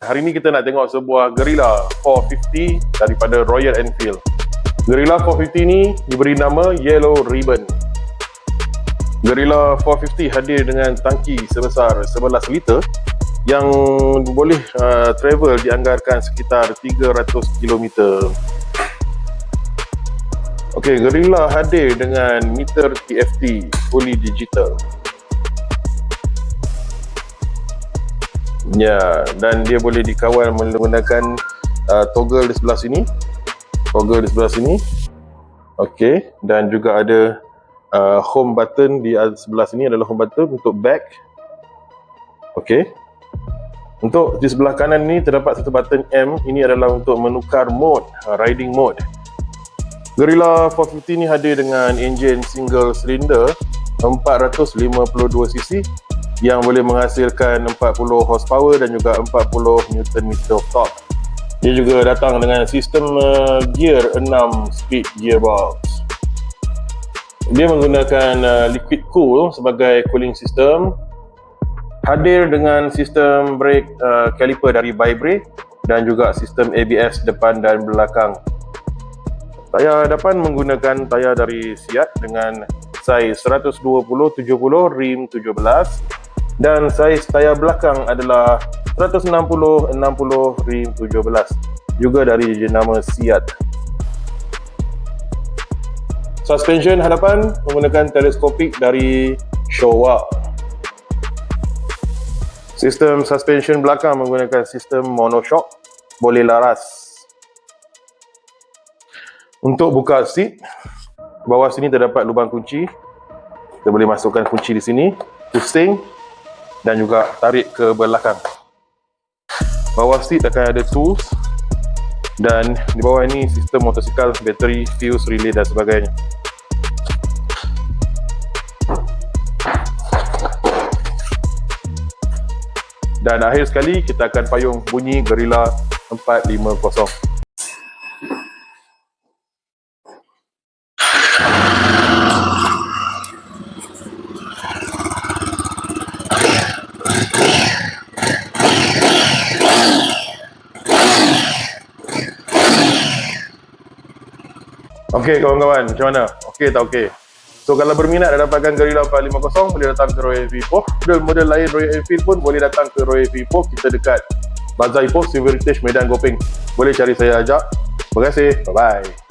Hari ni kita nak tengok sebuah Guerrilla 450 daripada Royal Enfield. Guerrilla 450 ni diberi nama Yellow Ribbon. Guerrilla 450 hadir dengan tangki sebesar 11 liter yang boleh travel dianggarkan sekitar 300 km. Okey, Guerrilla hadir dengan meter TFT fully digital. Ya, dan dia boleh dikawal menggunakan toggle di sebelah sini. Okey, dan juga ada home button di sebelah sini adalah home button untuk back. Okey. Untuk di sebelah kanan ni terdapat satu button M, ini adalah untuk menukar mode, riding mode. Guerrilla 450 ni hadir dengan enjin single cylinder 452cc yang boleh menghasilkan 40 horsepower dan juga 40 Nm of torque. Dia juga datang dengan sistem gear 6 speed gearbox. Dia menggunakan liquid cool sebagai cooling system. Hadir dengan sistem brake caliper dari By-Brake dan juga sistem ABS depan dan belakang. Tayar depan menggunakan tayar dari Seat dengan saiz 120/70 rim 17 dan saiz tayar belakang adalah 160/60 rim 17 juga dari jenama Seat. Suspension hadapan menggunakan teleskopik dari Showa. Sistem suspension belakang menggunakan sistem monoshock, boleh laras. Untuk buka seat, bawah sini terdapat lubang kunci. Kita boleh masukkan kunci di sini, pusing dan juga tarik ke belakang. Bawah seat akan ada tools dan di bawah ini sistem motosikal, bateri, fuse, relay dan sebagainya. Dan akhir sekali kita akan payung bunyi Guerrilla 450. Okey kawan-kawan, macam mana? Okey tak okey? So kalau berminat nak dapatkan Guerrilla 450, boleh datang ke Royal Enfield Ipoh. Model lain Royal Enfield pun boleh datang ke Royal Enfield Ipoh. Kita dekat Bazar Ipoh, Silver Heritage, Medan Gopeng. Boleh cari saya ajak. Terima kasih. Bye-bye.